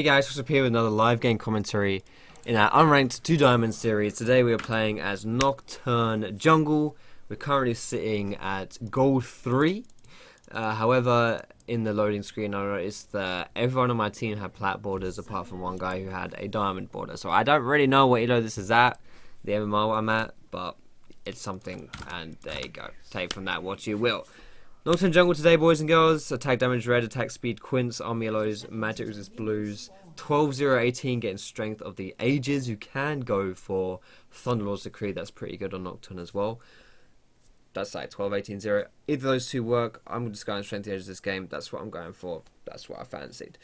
Hey guys, what's up here with another live game commentary in our Unranked 2 Diamond series. Today we are playing as Nocturne Jungle. We're currently sitting at Gold 3. However, in the loading screen I noticed that everyone on my team had plat borders apart from one guy who had a diamond border. So I don't really know what elo this is at, the MMR I'm at, but it's something, and there you go. Take from that what you will. Nocturne Jungle today, boys and girls. Attack damage red, attack speed Quints, army yellows, magic resist blues. 12-0-18 getting strength of the ages. You can go for Thunderlords Decree, that's pretty good on Nocturne as well. That's like 12-18-0. Either of those two work. I'm just going strength the ages this game. That's what I'm going for. That's what I fancied.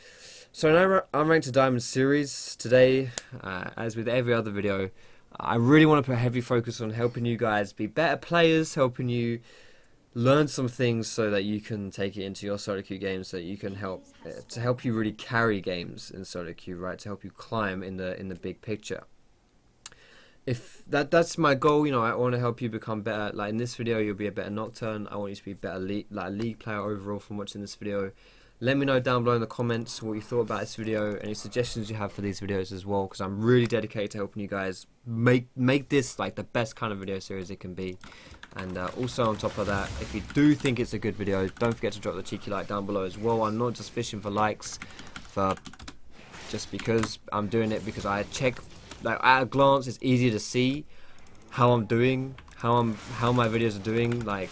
So now I'm ranked to Diamond Series today. As with every other video, I really want to put heavy focus on helping you guys be better players, helping you learn some things so that you can take it into your solo queue games, so that you can help you really carry games in solo queue, right? To help you climb in the big picture. If that's my goal, you know, I want to help you become better. Like in this video, you'll be a better Nocturne. I want you to be a better league player overall from watching this video. Let me know down below in the comments what you thought about this video, any suggestions you have for these videos as well, because I'm really dedicated to helping you guys make this like the best kind of video series it can be. And also on top of that, if you do think it's a good video, don't forget to drop the cheeky like down below as well. I'm not just fishing for likes just because I'm doing it, because I check, like at a glance it's easier to see how I'm doing, how my videos are doing, like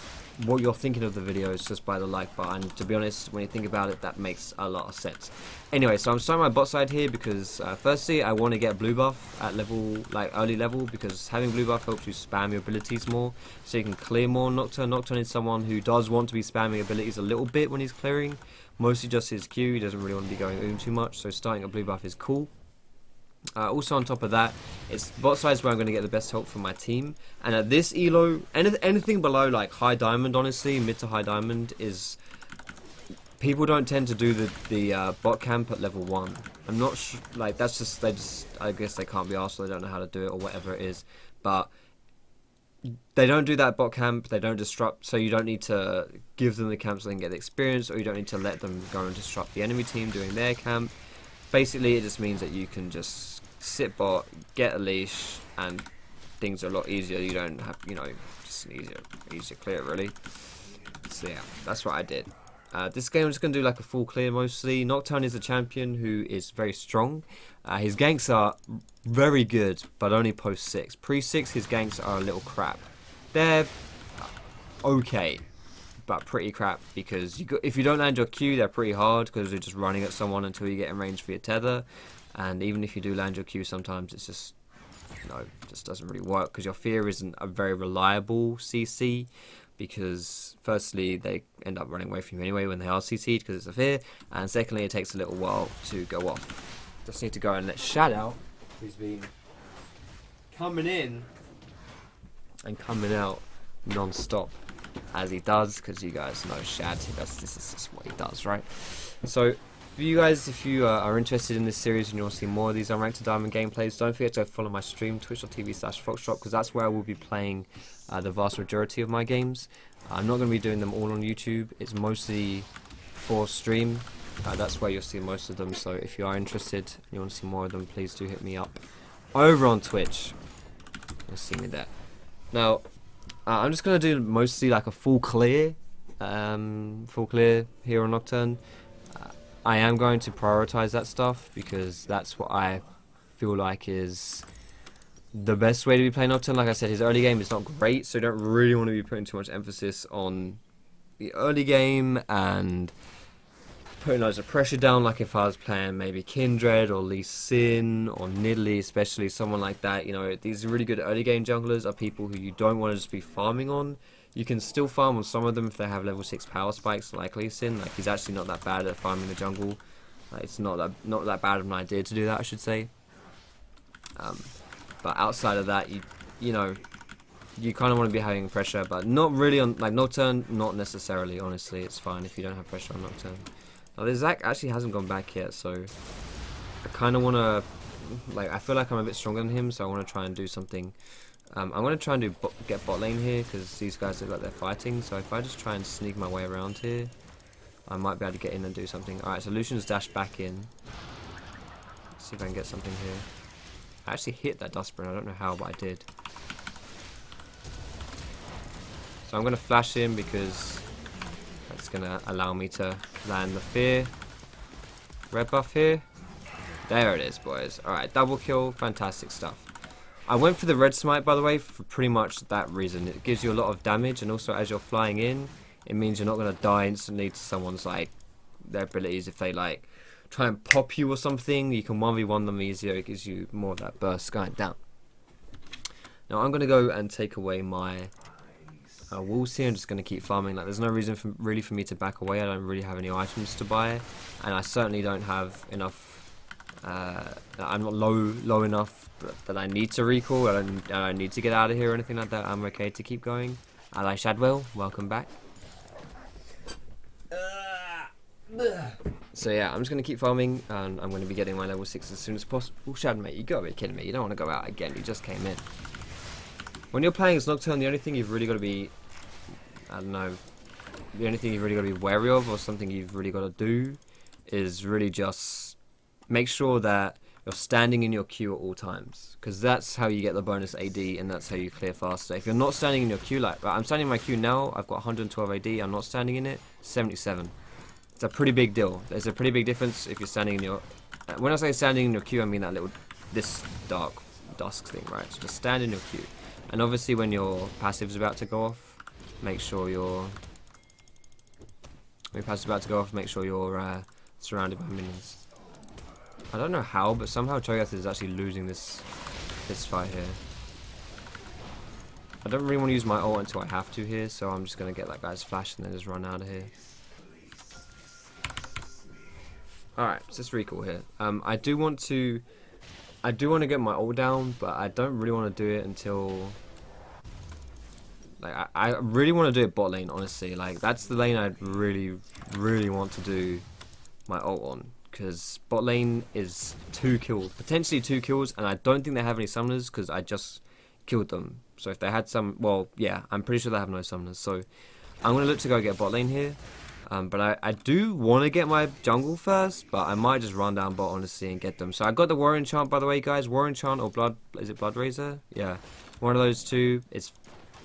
what you're thinking of the videos just by the like button. And to be honest, when you think about it, that makes a lot of sense. Anyway, so I'm starting my bot side here because firstly I want to get blue buff at level, like early level, because having blue buff helps you spam your abilities more, so you can clear more. Nocturne is someone who does want to be spamming abilities a little bit when he's clearing, mostly just his Q. He doesn't really want to be going too much, so starting a blue buff is cool. Also on top of that, it's bot side where I'm going to get the best help from my team. And at this elo, anything below like high diamond, honestly, mid to high diamond, is people don't tend to do the bot camp at level 1. I'm not sure, like that's just I guess they can't be asked, or they don't know how to do it, or whatever it is. But they don't do that bot camp, they don't disrupt, so you don't need to give them the camp so they can get the experience, or you don't need to let them go and disrupt the enemy team doing their camp. Basically, it just means that you can just sit bot, get a leash, and things are a lot easier. You don't have, you know, just easier clear really. So yeah, that's what I did. This game I'm just going to do like a full clear mostly. Nocturne is a champion who is very strong. His ganks are very good, but only post 6. Pre 6 his ganks are a little crap. They're okay, but pretty crap, because if you don't land your Q, they're pretty hard because you're just running at someone until you get in range for your tether. And even if you do land your Q, sometimes it's just, you know, just doesn't really work, because your fear isn't a very reliable CC, because firstly they end up running away from you anyway when they are CC'd because it's a fear, and secondly it takes a little while to go off. Just need to go and let Shad out, who's been coming in and coming out non-stop as he does, because you guys know Shad, this is just what he does, right? So for you guys, if you are interested in this series and you want to see more of these Unranked Diamond gameplays, don't forget to follow my stream, twitch.tv/Foxdrop, because that's where I will be playing the vast majority of my games. I'm not going to be doing them all on YouTube. It's mostly for stream. That's where you'll see most of them. So if you are interested and you want to see more of them, please do hit me up over on Twitch. You'll see me there. Now, I'm just going to do mostly like a full clear here on Nocturne. I am going to prioritize that stuff, because that's what I feel like is the best way to be playing Nocturne. Like I said, his early game is not great, so you don't really want to be putting too much emphasis on the early game and putting loads of pressure down. Like if I was playing maybe Kindred or Lee Sin or Nidalee, especially someone like that, you know, these really good early game junglers are people who you don't want to just be farming on. You can still farm on some of them if they have level 6 power spikes, like Lee Sin. Like he's actually not that bad at farming the jungle. It's not that bad of an idea to do that, I should say. But outside of that, you know, you kind of want to be having pressure, but not really on like Nocturne. Not necessarily, honestly. It's fine if you don't have pressure on Nocturne. Now, the Zac actually hasn't gone back yet, so I kind of want to, like, I feel like I'm a bit stronger than him, so I want to try and do something. I'm going to try and get bot lane here, because these guys look like they're fighting. So if I just try and sneak my way around here, I might be able to get in and do something. Alright, so Lucian's dashed back in. see if I can get something here. I actually hit that Dustburn. I don't know how, but I did. So I'm going to flash him because that's going to allow me to land the fear. Red buff here. There it is, boys. Alright, double kill. Fantastic stuff. I went for the red smite, by the way, for pretty much that reason. It gives you a lot of damage, and also as you're flying in, it means you're not going to die instantly to someone's, like, their abilities. If they, like, try and pop you or something, you can 1v1 them easier. It gives you more of that burst going down. Now I'm going to go and take away my walls here. I'm just going to keep farming. Like, there's no reason really for me to back away. I don't really have any items to buy, and I certainly don't have enough. I'm not low enough that I need to recall. I don't need to get out of here or anything like that. I'm okay to keep going. Ally Shadwell, welcome back. So yeah, I'm just going to keep farming, and I'm going to be getting my level 6 as soon as possible. Oh, Shad, mate, you gotta be kidding me. You don't want to go out again. You just came in. When you're playing as Nocturne, the only thing you've really got to be, I don't know, the only thing you've really got to be wary of, or something you've really got to do, is really just make sure that you're standing in your queue at all times, because that's how you get the bonus AD, and that's how you clear faster. If you're not standing in your queue, like I'm standing in my queue now, I've got 112 AD, I'm not standing in it, 77. It's a pretty big deal. There's a pretty big difference if you're standing in your... when I say standing in your queue, I mean that little... this dark dusk thing, right? So just stand in your queue. And obviously when your passive's about to go off, make sure you're... when your passive's about to go off, make sure you're surrounded by minions. I don't know how, but somehow Cho'Gath is actually losing this fight here. I don't really want to use my ult until I have to here, so I'm just going to get that guy's flash and then just run out of here. Alright, let's just recall here. I do want to get my ult down, but I don't really want to do it until... like, I really want to do it bot lane, honestly. Like, that's the lane I'd really want to do my ult on. Because bot lane is 2 kills, potentially 2 kills, and I don't think they have any summoners because I just killed them. So if they had some, well, yeah, I'm pretty sure they have no summoners. So I'm going to look to go get bot lane here. But I do want to get my jungle first, but I might just run down bot honestly and get them. So I got the Warrior Enchant, by the way, guys. Warrior Enchant or Blood, is it Blood Razor? Yeah, one of those two. It's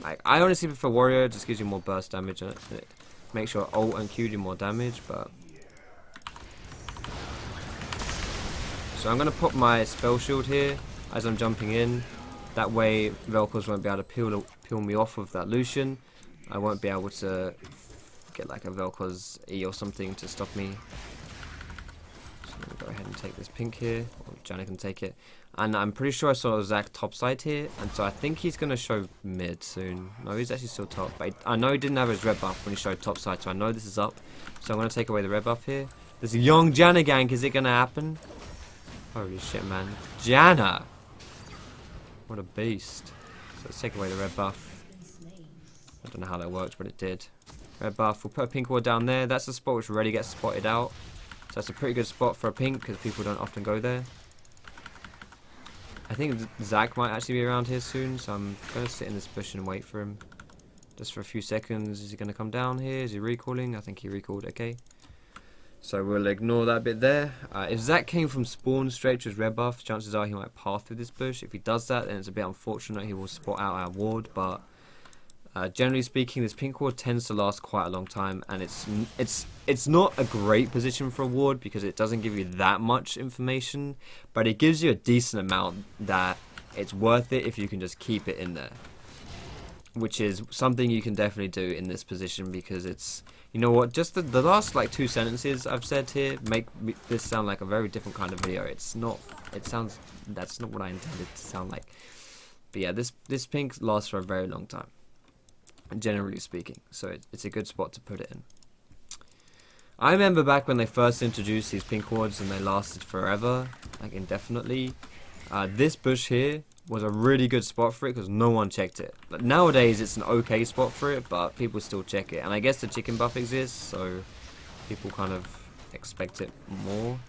like, I honestly prefer Warrior, it just gives you more burst damage and it makes your ult and Q do more damage, but... so I'm going to pop my spell shield here as I'm jumping in. That way Vel'Koz won't be able to peel me off of that Lucian. I won't be able to get like a Vel'Koz E or something to stop me. So I'm going to go ahead and take this pink here. Or Janet can take it. And I'm pretty sure I saw Zach topside here. And so I think he's going to show mid soon. No, he's actually still top. But I know he didn't have his red buff when he showed topside. So I know this is up. So I'm going to take away the red buff here. There's a young Janna gank. Is it going to happen? Holy shit, man. Janna! What a beast. So let's take away the red buff. I don't know how that worked, but it did. Red buff. We'll put a pink ward down there. That's the spot which already gets spotted out. So that's a pretty good spot for a pink, because people don't often go there. I think Zach might actually be around here soon, so I'm going to sit in this bush and wait for him. Just for a few seconds. Is he going to come down here? Is he recalling? I think he recalled. Okay. So we'll ignore that bit there. If Zach came from spawn straight to his red buff, chances are he might path through this bush. If he does that, then it's a bit unfortunate. He will spot out our ward, but generally speaking, this pink ward tends to last quite a long time, and it's not a great position for a ward because it doesn't give you that much information, but it gives you a decent amount that it's worth it if you can just keep it in there, which is something you can definitely do in this position because it's... you know what, just the last like 2 sentences I've said here make this sound like a very different kind of video. It's not, that's not what I intended to sound like. But yeah, this pink lasts for a very long time, generally speaking, so it's a good spot to put it in. I remember back when they first introduced these pink wards and they lasted forever, like indefinitely. This bush here was a really good spot for it because no one checked it. But nowadays it's an okay spot for it, but people still check it. And I guess the chicken buff exists, so people kind of expect it more.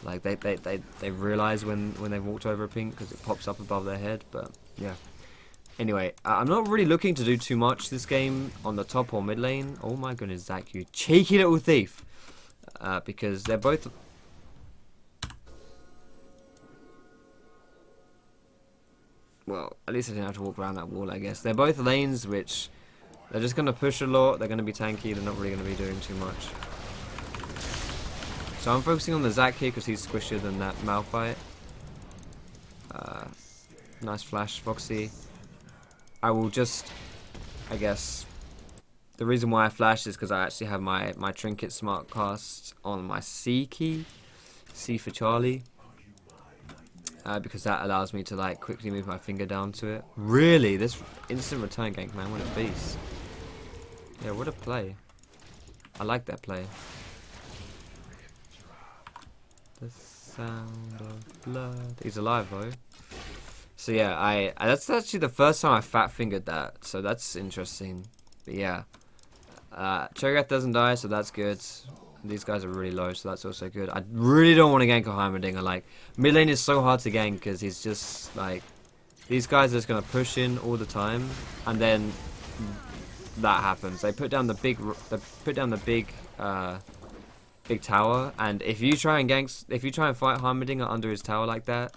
Like they realize when they've walked over a pink because it pops up above their head. But yeah. Anyway, I'm not really looking to do too much this game on the top or mid lane. Oh my goodness, Zach, you cheeky little thief! Because they're both... Well, at least I didn't have to walk around that wall, I guess. They're both lanes, which they're just going to push a lot. They're going to be tanky. They're not really going to be doing too much. So I'm focusing on the Zac here because he's squishier than that Malphite. Nice flash, Foxy. I will just, I guess, the reason why I flashed is because I actually have my Trinket Smart Cast on my C key. C for Charlie. Because that allows me to like quickly move my finger down to it. Really? This instant return gank, man, what a beast. Yeah, what a play. I like that play. The sound of blood. He's alive though. So yeah, that's actually the first time I fat fingered that, so that's interesting. But yeah. Cho'Gath doesn't die, so that's good. These guys are really low, so that's also good. I really don't want to gank a Heimerdinger. Like, mid lane is so hard to gank because he's just like, these guys are just gonna push in all the time, and then that happens. They put down the big, big tower, and if you try and fight Heimerdinger under his tower like that,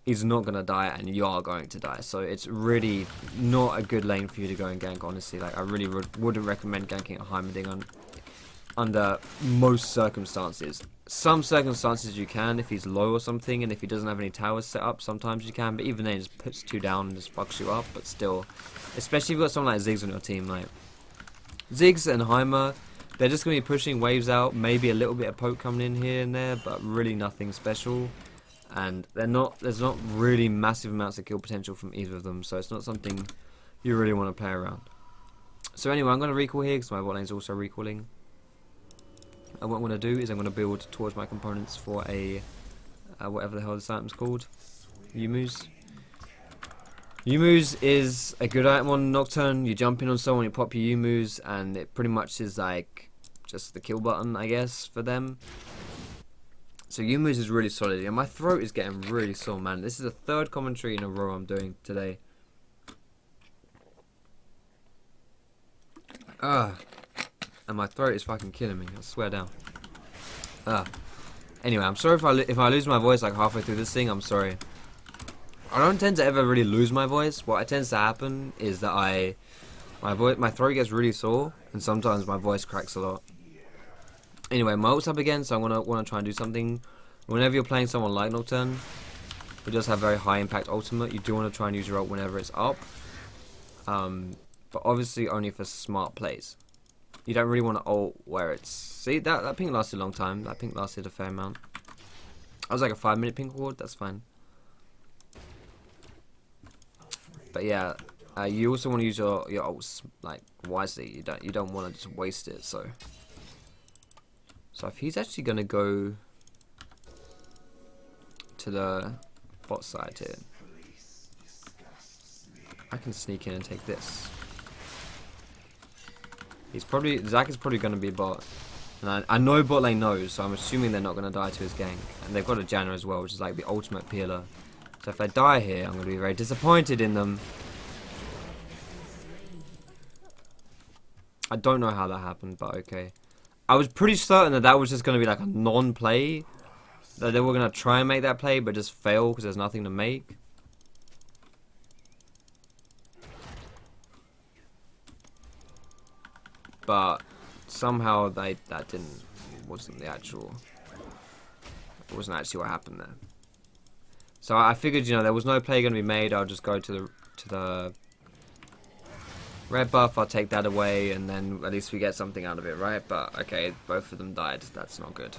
he's not gonna die, and you are going to die. So it's really not a good lane for you to go and gank. Honestly, like I really wouldn't recommend ganking a Heimerdinger under most circumstances. Some circumstances you can if he's low or something, and if he doesn't have any towers set up, sometimes you can. But even then, he just puts 2 down and just fucks you up. But still, especially if you've got someone like Ziggs on your team, like Ziggs and Heimer, they're just gonna be pushing waves out. Maybe a little bit of poke coming in here and there, but really nothing special. And there's not really massive amounts of kill potential from either of them, so it's not something you really want to play around. So anyway, I'm going to recall here because my bot lane's also recalling. And what I'm going to do is I'm going to build towards my components for a whatever the hell this item's called, Yumu's. Yumu's is a good item on Nocturne. You jump in on someone, you pop your Yumu's, and it pretty much is like just the kill button, I guess, for them. So Yumu's is really solid, and my throat is getting really sore, man. This is the 3rd commentary in a row I'm doing today. And my throat is fucking killing me, I swear down. Anyway, I'm sorry if I lose my voice like halfway through this thing, I'm sorry. I don't tend to ever really lose my voice. What tends to happen is that my throat gets really sore, and sometimes my voice cracks a lot. Anyway, my ult's up again, so I wanna try and do something. Whenever you're playing someone like Nocturne, who does have very high impact ultimate, you do want to try and use your ult whenever it's up. But obviously only for smart plays. You don't really want to ult where it's... See, that ping lasted a long time. That ping lasted a fair amount. I was like a 5-minute ping ward, that's fine. But yeah, you also want to use your ults like wisely. You don't want to just waste it, so... So if he's actually going to go to the bot side here, I can sneak in and take this. Zac is probably going to be bot. And I know bot lane knows, so I'm assuming they're not going to die to his gank. And they've got a Janna as well, which is like the ultimate peeler. So if they die here, I'm going to be very disappointed in them. I don't know how that happened, but okay. I was pretty certain that was just going to be like a non-play. That they were going to try and make that play, but just fail because there's nothing to make. But somehow that wasn't actually what happened there. So I figured, you know, there was no play going to be made. I'll just go to the red buff, I'll take that away, and then at least we get something out of it, right? But, okay, both of them died. That's not good.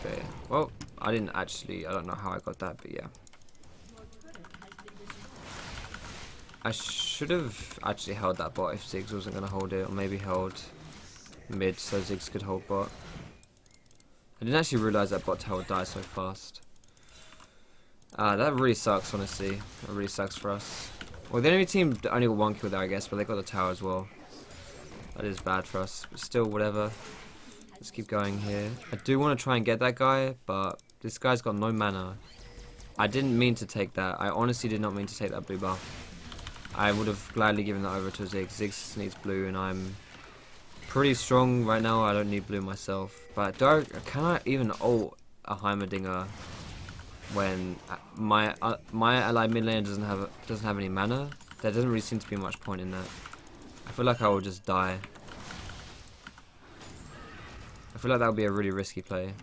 Okay, well, I don't know how I got that, but yeah. I should have actually held that bot if Ziggs wasn't going to hold it, or maybe held mid so Ziggs could hold bot. I didn't actually realise that bot tower would die so fast. That really sucks, honestly. That really sucks for us. Well, the enemy team only got 1 kill there, I guess, but they got the tower as well. That is bad for us, but still, whatever. Let's keep going here. I do want to try and get that guy, but this guy's got no mana. I didn't mean to take that. I honestly did not mean to take that blue buff. I would have gladly given that over to Ziggs. Ziggs needs blue, and I'm pretty strong right now. I don't need blue myself. But can I even ult a Heimerdinger when my allied mid lane doesn't have any mana. There doesn't really seem to be much point in that. I feel like I will just die. I feel like that would be a really risky play.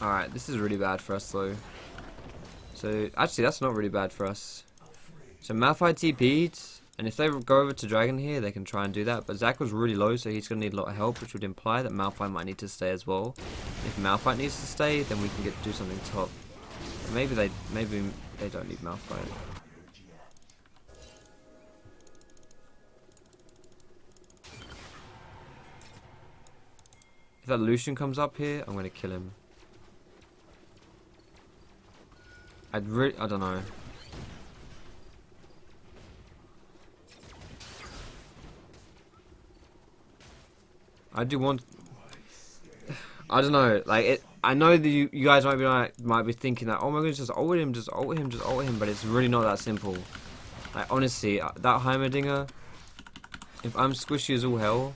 Alright, this is really bad for us though. So, actually that's not really bad for us. So Malphite TP'd, and if they go over to Dragon here, they can try and do that. But Zac was really low, so he's going to need a lot of help, which would imply that Malphite might need to stay as well. If Malphite needs to stay, then we can do something top. But maybe they don't need Malphite. If that Lucian comes up here, I'm going to kill him. I don't know. I do want. I don't know. Like it. I know that you guys might be thinking that, oh my goodness, just ult him, just ult him, just ult him. But it's really not that simple. Like honestly, that Heimerdinger. If I'm squishy as all hell,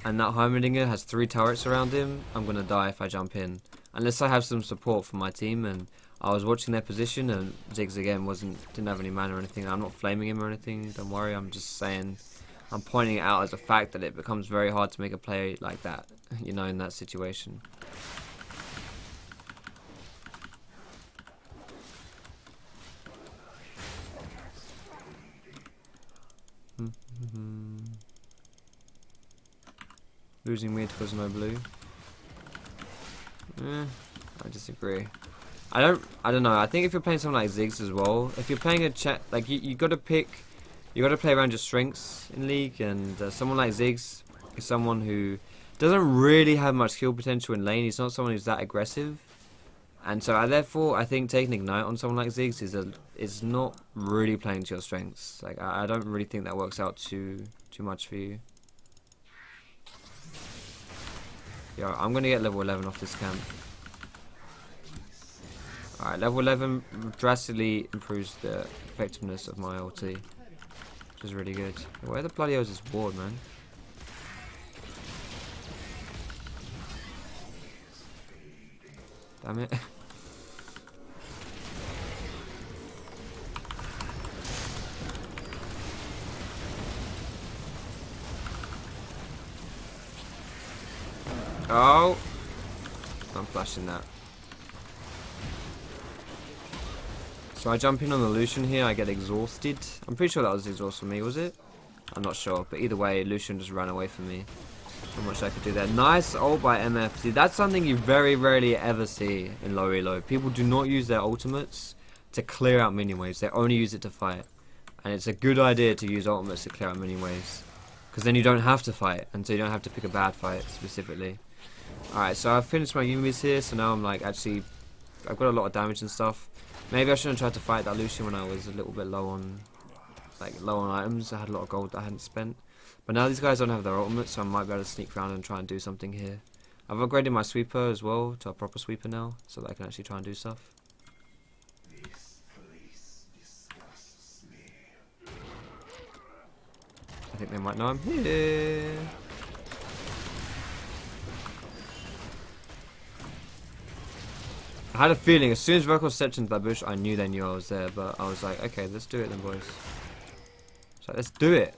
and that Heimerdinger has 3 turrets around him, I'm gonna die if I jump in. Unless I have some support from my team, and I was watching their position, and Ziggs again didn't have any mana or anything. I'm not flaming him or anything. Don't worry. I'm just saying. I'm pointing it out as a fact that it becomes very hard to make a play like that, you know, in that situation. Losing mid because no blue. I disagree. I don't know. I think if you're playing someone like Ziggs as well, if you're playing like you got to pick. You got to play around your strengths in League, and someone like Ziggs is someone who doesn't really have much skill potential in lane. He's not someone who's that aggressive, and so therefore I think taking Ignite on someone like Ziggs is not really playing to your strengths. Like I don't really think that works out too much for you. Yo, I'm gonna get level 11 off this camp. Alright, level 11 drastically improves the effectiveness of my ulti. Which is really good. Where the bloody hell is this ward, man? Damn it. Oh! I'm flashing that. So I jump in on the Lucian here, I get exhausted. I'm pretty sure that was exhaust for me, was it? I'm not sure, but either way, Lucian just ran away from me. Not much I could do there. Nice ult by MF. See, that's something you very rarely ever see in low elo. People do not use their ultimates to clear out minion waves. They only use it to fight. And it's a good idea to use ultimates to clear out minion waves. Because then you don't have to fight, and so you don't have to pick a bad fight specifically. Alright, so I've finished my Yumi's here, so now I'm like actually... I've got a lot of damage and stuff. Maybe I shouldn't have tried to fight that Lucian when I was a little bit low on items. I had a lot of gold that I hadn't spent. But now these guys don't have their ultimate, so I might be able to sneak around and try and do something here. I've upgraded my sweeper as well to a proper sweeper now, so that I can actually try and do stuff. I think they might know I'm here. I had a feeling as soon as Verkor stepped into that bush, I knew they knew I was there, but I was like, okay, let's do it then, boys. So let's do it.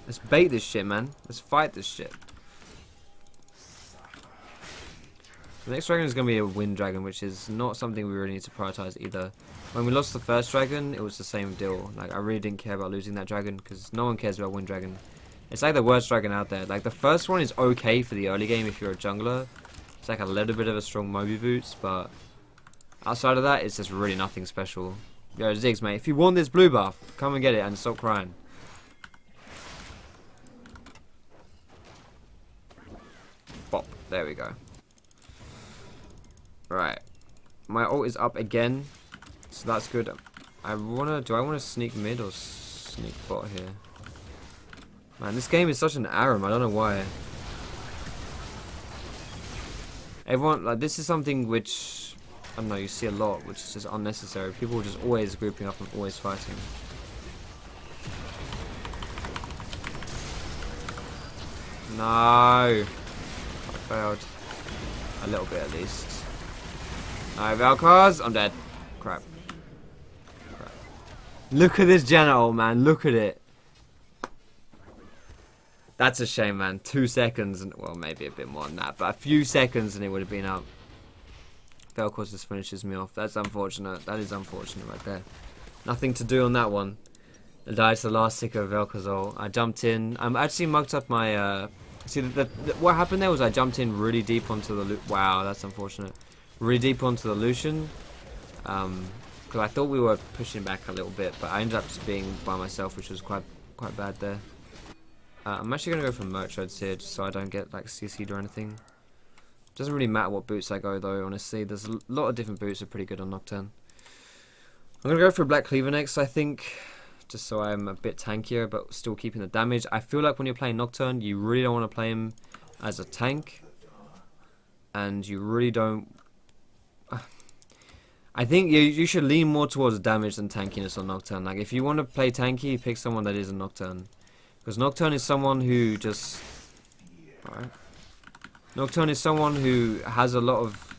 Let's bait this shit, man. Let's fight this shit. The next dragon is going to be a wind dragon, which is not something we really need to prioritize either. When we lost the first dragon, it was the same deal. Like, I really didn't care about losing that dragon, because no one cares about wind dragon. It's like the worst dragon out there. Like, the first one is okay for the early game if you're a jungler. It's like a little bit of a strong Moby boots, but outside of that, it's just really nothing special. Yo, Ziggs, mate, if you want this blue buff, come and get it and stop crying. Bop. There we go. Right. My ult is up again, so that's good. Do I want to sneak mid or sneak bot here? Man, this game is such an aram. I don't know why. Everyone, like, this is something which, I don't know, you see a lot, which is just unnecessary. People are just always grouping up and always fighting. No! I failed. A little bit at least. Alright, Valkars! I'm dead. Crap. Look at this Jana ult, man. Look at it. That's a shame, man. 2 seconds, and well, maybe a bit more than that, but a few seconds and it would have been up. Vel'Koz just finishes me off. That's unfortunate. That is unfortunate right there. Nothing to do on that one. I died to the last tick of Vel'Koz ult. I jumped in. I actually mugged up my... see, what happened there was I jumped in really deep onto the... Wow, that's unfortunate. Really deep onto the Lucian. Because I thought we were pushing back a little bit, but I ended up just being by myself, which was quite bad there. I'm actually going to go for merch roads here, just so I don't get like CC'd or anything. Doesn't really matter what boots I go though, honestly. There's a lot of different boots that are pretty good on Nocturne. I'm going to go for a Black Cleaver next, I think. Just so I'm a bit tankier, but still keeping the damage. I feel like when you're playing Nocturne, you really don't want to play him as a tank. And you really don't... I think you should lean more towards damage than tankiness on Nocturne. Like, if you want to play tanky, pick someone that is a Nocturne. Because Nocturne is someone who just... Alright. Nocturne is someone who has a lot of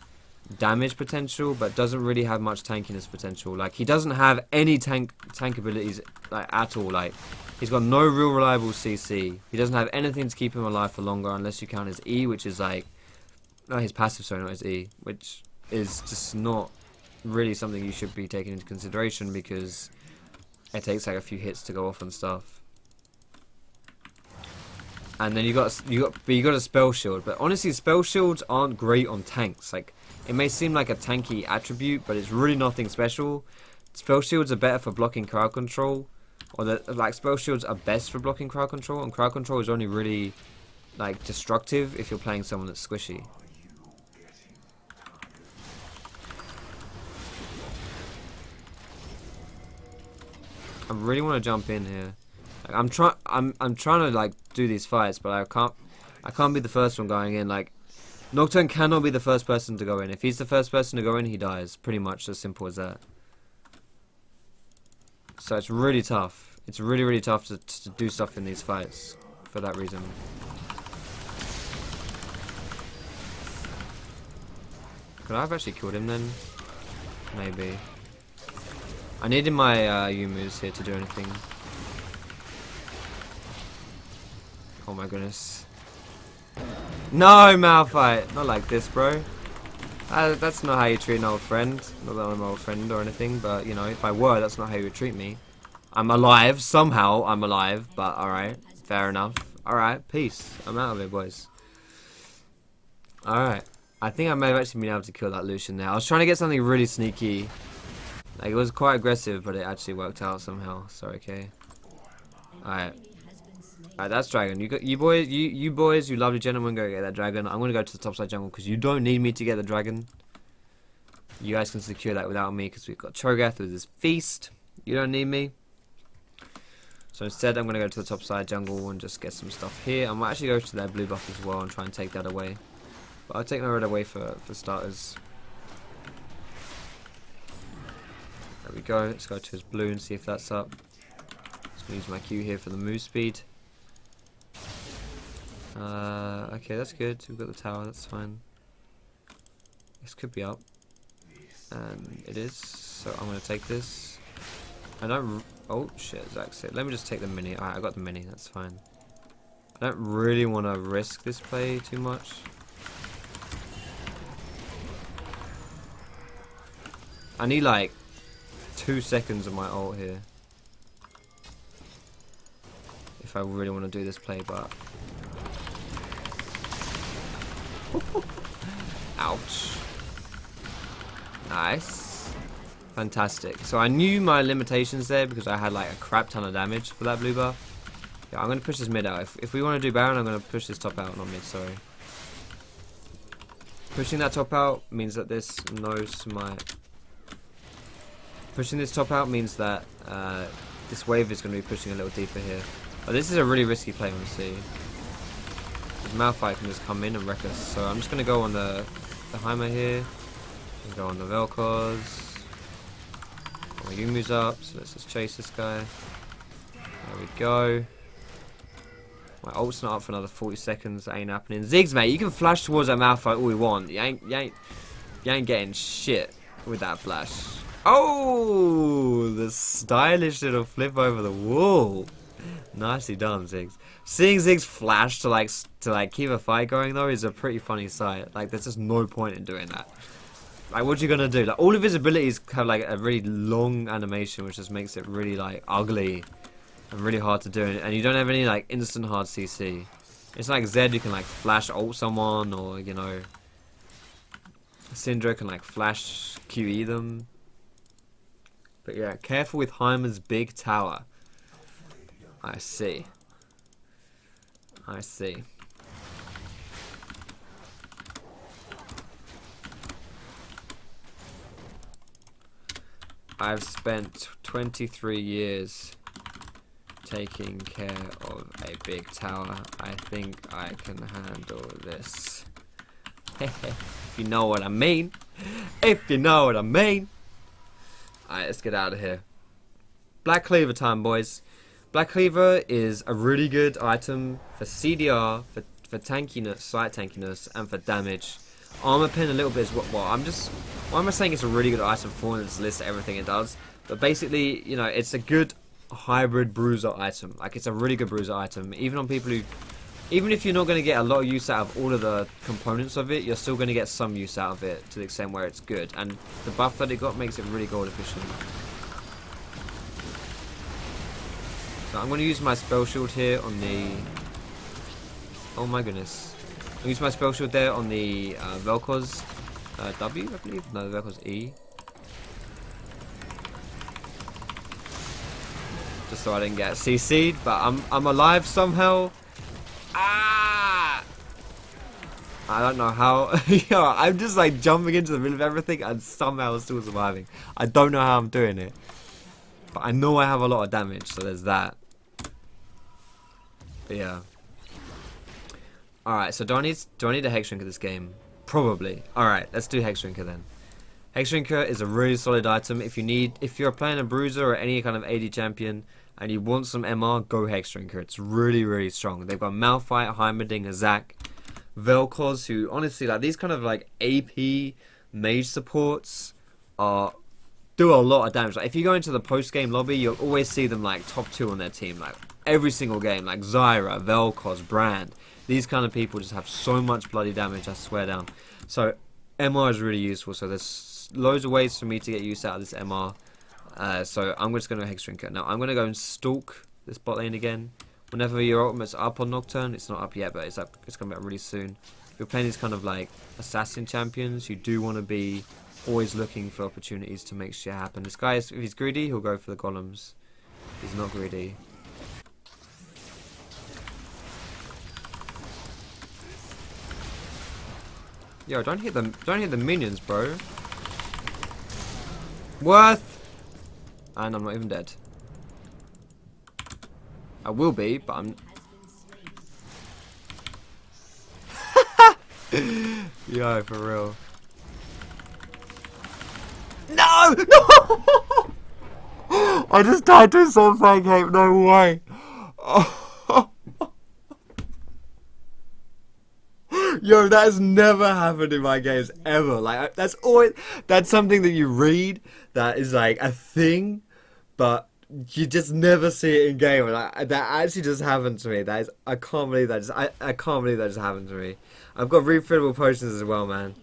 damage potential, but doesn't really have much tankiness potential. Like, he doesn't have any tank abilities like at all. Like, he's got no real reliable CC. He doesn't have anything to keep him alive for longer, unless you count his E, which is like... No, his passive, sorry, not his E. Which is just not really something you should be taking into consideration, because it takes like a few hits to go off and stuff. And then you got a spell shield, but honestly, spell shields aren't great on tanks. Like, it may seem like a tanky attribute, but it's really nothing special. Spell shields are better for blocking crowd control, or like spell shields are best for blocking crowd control, and crowd control is only really like destructive if you're playing someone that's squishy. I really want to jump in here. I'm trying to like do these fights, but I can't be the first one going in. Like, Nocturne cannot be the first person to go in. If he's the first person to go in, he dies. Pretty much as simple as that. So it's really tough. It's really tough to do stuff in these fights for that reason. Could I have actually killed him then? Maybe. I needed my Yumus here to do anything. Oh my goodness. No, Malphite! Not like this, bro. That's not how you treat an old friend. Not that I'm an old friend or anything, but, you know, if I were, that's not how you would treat me. I'm alive. Somehow I'm alive, but alright. Fair enough. Alright, peace. I'm out of it, boys. Alright. I think I may have actually been able to kill that Lucian there. I was trying to get something really sneaky. Like, it was quite aggressive, but it actually worked out somehow. So, okay. Alright. Alright, that's dragon. You boys, you lovely gentlemen, go get that dragon. I'm gonna go to the topside jungle because you don't need me to get the dragon. You guys can secure that without me because we've got Cho'Gath with his feast. You don't need me. So instead, I'm gonna go to the topside jungle and just get some stuff here. I might actually go to their blue buff as well and try and take that away. But I'll take my red away for starters. There we go. Let's go to his blue and see if that's up. Just gonna use my Q here for the move speed. Okay, that's good. We've got the tower, that's fine. This could be up. And it is. So I'm going to take this. I don't... Oh, shit, Zach's it. Let me just take the mini. Alright, I got the mini, that's fine. I don't really want to risk this play too much. I need like 2 seconds of my ult here. If I really want to do this play, but... Ouch. Nice. Fantastic. So I knew my limitations there because I had like a crap ton of damage for that blue buff. Yeah, I'm going to push this mid out. If we want to do Baron, I'm going to push this top out, not mid, sorry. Pushing that top out means that this knows my... Pushing this top out means that this wave is going to be pushing a little deeper here. But this is a really risky play, honestly. Malphite can just come in and wreck us. So I'm just going to go on the Heimer here. And go on the Vel'Koz. My Yumu's up, so let's just chase this guy. There we go. My ult's not up for another 40 seconds. That ain't happening. Ziggs, mate, you can flash towards that Malphite all you want. You ain't getting shit with that flash. Oh, the stylish little flip over the wall. Nicely done, Ziggs. Seeing Ziggs flash to keep a fight going though is a pretty funny sight. Like, there's just no point in doing that. Like, what you gonna do? Like, all of his abilities have like a really long animation, which just makes it really like ugly and really hard to do. And you don't have any like instant hard CC. It's like Zed, you can like flash ult someone, or you know, Syndra can like flash QE them. But yeah, careful with Heimer's big tower. I see. I see. I've spent 23 years taking care of a big tower. I think I can handle this. If you know what I mean. If you know what I mean. Alright, let's get out of here. Black Cleaver time, boys. Black Cleaver is a really good item for CDR, for tankiness, slight tankiness, and for damage. Armor pen a little bit is what why am I saying it's a really good item for this list, everything it does. But basically, you know, it's a good hybrid bruiser item. Like, it's a really good bruiser item. Even on people who, even if you're not going to get a lot of use out of all of the components of it, you're still going to get some use out of it to the extent where it's good. And the buff that it got makes it really gold efficient. So I'm going to use my spell shield here on the... Oh my goodness. I'll use my spell shield there on the Vel'Koz W, I believe? No, the Vel'Koz E. Just so I didn't get CC'd, but I'm alive somehow. Ah! I don't know how. Yo, I'm just like jumping into the middle of everything and somehow still surviving. I don't know how I'm doing it. But I know I have a lot of damage, so there's that. But yeah. Alright, so do I need a Hex Shrinker this game? Probably. Alright, let's do Hex Shrinker then. Hex Shrinker is a really solid item. If you're playing a bruiser or any kind of AD champion and you want some MR, go Hex Shrinker. It's really, really strong. They've got Malphite, Heimerdinger, Zac, Vel'Koz, who honestly, like, these kind of like AP mage supports do a lot of damage. Like, if you go into the post game lobby, you'll always see them like top 2 on their team, like every single game. Like Zyra, Vel'Koz, Brand. These kind of people just have so much bloody damage, I swear down. So MR is really useful. So there's loads of ways for me to get use out of this MR. So I'm just going to Hex Shrinker. Now I'm going to go and stalk this bot lane again. Whenever your ultimate's up on Nocturne, it's not up yet, but it's up. It's going to be up really soon. If you're playing these kind of like assassin champions, you do want to be always looking for opportunities to make shit happen. This guy, if he's greedy, he'll go for the golems. He's not greedy. Yo, don't hit the minions, bro. Worth. And I'm not even dead. I will be, but I'm... Yo, for real. No! No! I just died to a soul pancake, no way. Oh. Yo, that has never happened in my games ever. Like, that's something that you read that is like a thing, but you just never see it in game. Like, that actually just happened to me. I can't believe that. I can't believe that just happened to me. I've got refillable potions as well, man.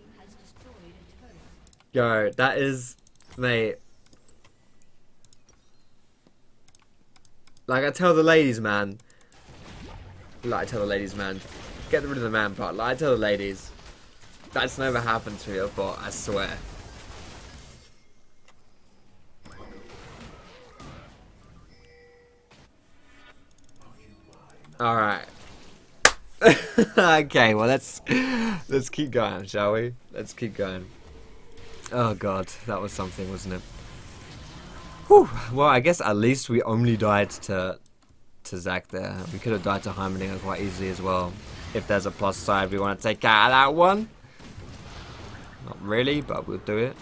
Yo, that is, mate. Like I tell the ladies, man. Get rid of the man part. Like I tell the ladies, that's never happened to me before. I swear. All right. Okay. Well, let's keep going, shall we? Let's keep going. Oh god, that was something, wasn't it? Whew. Well, I guess at least we only died to Zac there. We could have died to Heimerdinger quite easily as well. If there's a plus side we want to take out of that one. Not really, but we'll do it.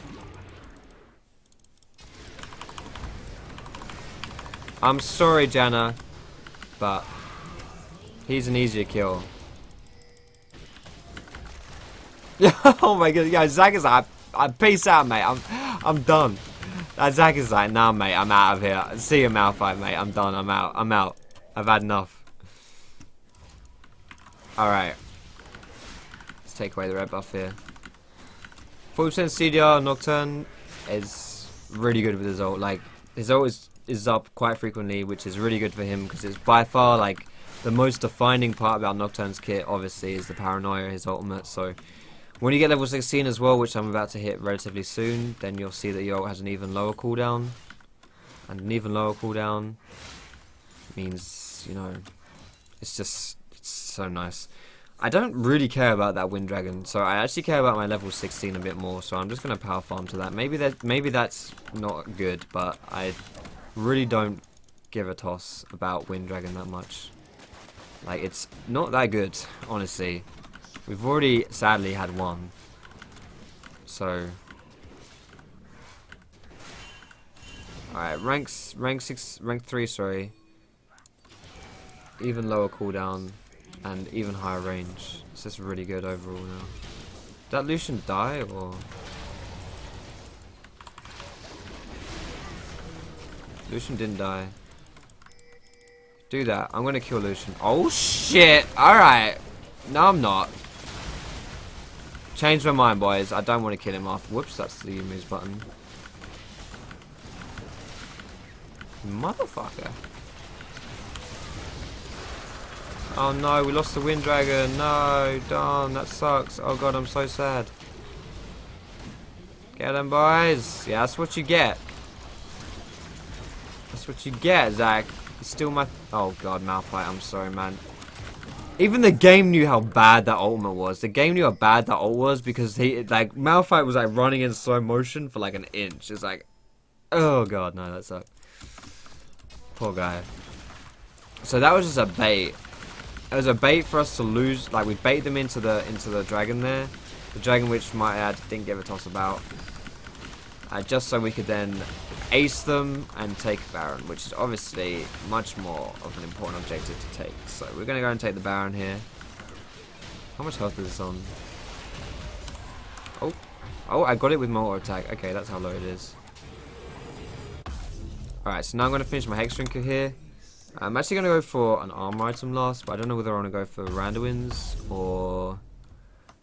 I'm sorry, Janna, but He's an easier kill. Oh my god, yeah, Zach is like, peace out, mate. I'm done. Zach is like, nah, mate, I'm out of here. See you, Malphite, mate. I'm done. I'm out. I'm out. I've had enough. Alright. Let's take away the red buff here. 40% CDR Nocturne is really good with his ult. Like, his ult is up quite frequently, which is really good for him because it's by far, like, the most defining part about Nocturne's kit, obviously, is the paranoia, his ultimate. So, when you get level 16 as well, which I'm about to hit relatively soon, then you'll see that your ult has an even lower cooldown. And an even lower cooldown means, you know, it's so nice. I don't really care about that Wind Dragon, so I actually care about my level 16 a bit more, so I'm just going to power farm to that. Maybe that's not good, but I really don't give a toss about Wind Dragon that much. Like, it's not that good, honestly. We've already, sadly, had one. So... Alright, rank 3, sorry. Even lower cooldown, and even higher range. It's just really good overall now. Did that Lucian die, or...? Lucian didn't die. Do that. I'm gonna kill Lucian. Oh shit! Alright. No, I'm not. Change my mind, boys. I don't want to kill him off. Whoops, that's the moves button. Motherfucker. Oh no, we lost the Wind Dragon. No, darn, that sucks. Oh god, I'm so sad. Get him, boys. Yeah, that's what you get. That's what you get, Zach. It's still my... Oh god, Malphite, I'm sorry, man. Even the game knew how bad that ultimate was. The game knew how bad that ult was because he, like, Malphite was like running in slow motion for like an inch. It's like, oh god, no, that sucked. Poor guy. So that was just a bait. It was a bait for us to lose. Like, we bait them into the dragon there, the dragon which might add didn't give a toss about. Just so we could then ace them and take Baron, which is obviously much more of an important objective to take. So we're going to go and take the Baron here. How much health is this on? Oh, I got it with my auto attack. Okay, that's how low it is. Alright, so now I'm going to finish my Hex Drinker here. I'm actually going to go for an Armour item last, but I don't know whether I want to go for Randuin's or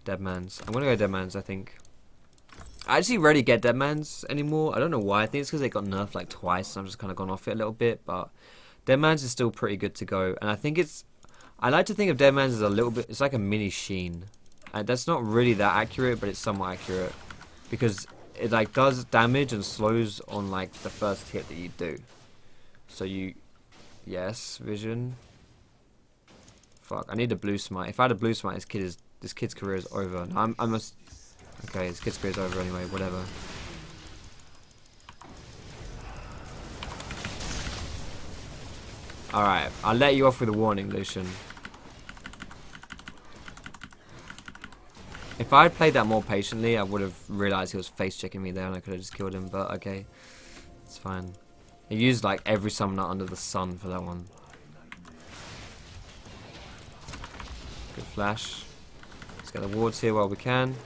Deadman's. I'm going to go Deadman's, I think. I actually rarely get Deadman's anymore. I don't know why. I think it's because they got nerfed like twice and I've just kind of gone off it a little bit. But Deadman's is still pretty good to go. And I think it's... I like to think of Deadman's as a little bit... It's like a mini Sheen. That's not really that accurate, but it's somewhat accurate. Because it like does damage and slows on like the first hit that you do. So you... Yes, vision. Fuck, I need a blue smite. If I had a blue smite, this kid's career is over. No, I must... Okay, his kid's career is over anyway, whatever. Alright, I'll let you off with a warning, Lucian. If I had played that more patiently, I would have realised he was face-checking me there and I could have just killed him, but okay. It's fine. He used like every summoner under the sun for that one. Good flash. Let's get the wards here while we can.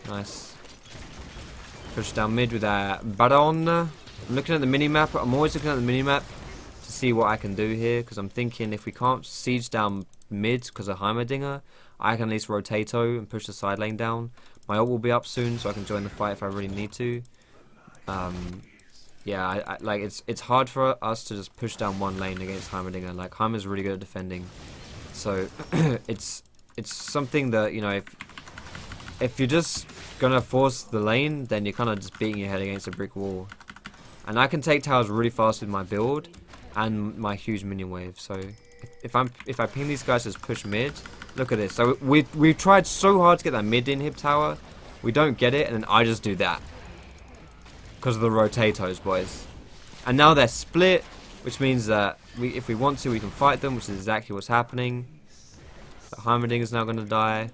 Nice. Push down mid with our Baron. I'm looking at the minimap. I'm always looking at the minimap to see what I can do here, because I'm thinking if we can't siege down mid because of Heimerdinger, I can at least rotato and push the side lane down. My ult will be up soon, so I can join the fight if I really need to. Yeah, I like it's hard for us to just push down one lane against Heimerdinger. Like, Heimer's really good at defending, so it's something that, you know, if you're just gonna force the lane, then you're kind of just beating your head against a brick wall. And I can take towers really fast with my build and my huge minion wave. So if I ping these guys, just push mid. Look at this. So we've tried so hard to get that mid inhib tower, we don't get it, and then I just do that. Because of the rotatos, boys. And now they're split, which means that if we want to, we can fight them, which is exactly what's happening. The Heimerdinger's now going to die.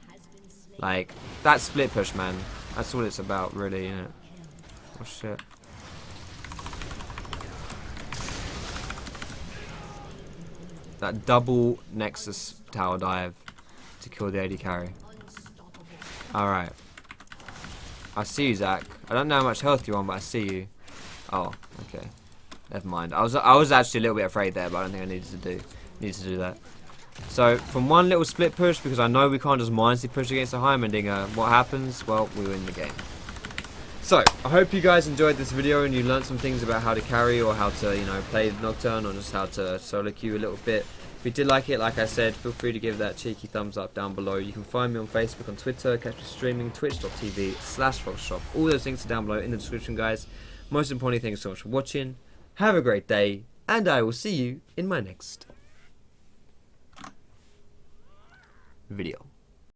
Like, that split push, man. That's what it's about, really, isn't it? Oh, shit. that double Nexus tower dive to kill the AD carry. Alright. I see you, Zach. I don't know how much health you're on, but I see you. Oh, okay. Never mind. I was actually a little bit afraid there, but I don't think I needed to do that. So, from one little split push, because I know we can't just mindlessly push against a Heimerdinger, what happens? Well, we win the game. So, I hope you guys enjoyed this video and you learned some things about how to carry or how to, you know, play Nocturne or just how to solo queue a little bit. If you did like it, like I said, feel free to give that cheeky thumbs up down below. You can find me on Facebook, on Twitter, catch me streaming, twitch.tv/Foxdrop. All those links are down below in the description, guys. Most importantly, thank you so much for watching. Have a great day, and I will see you in my next video.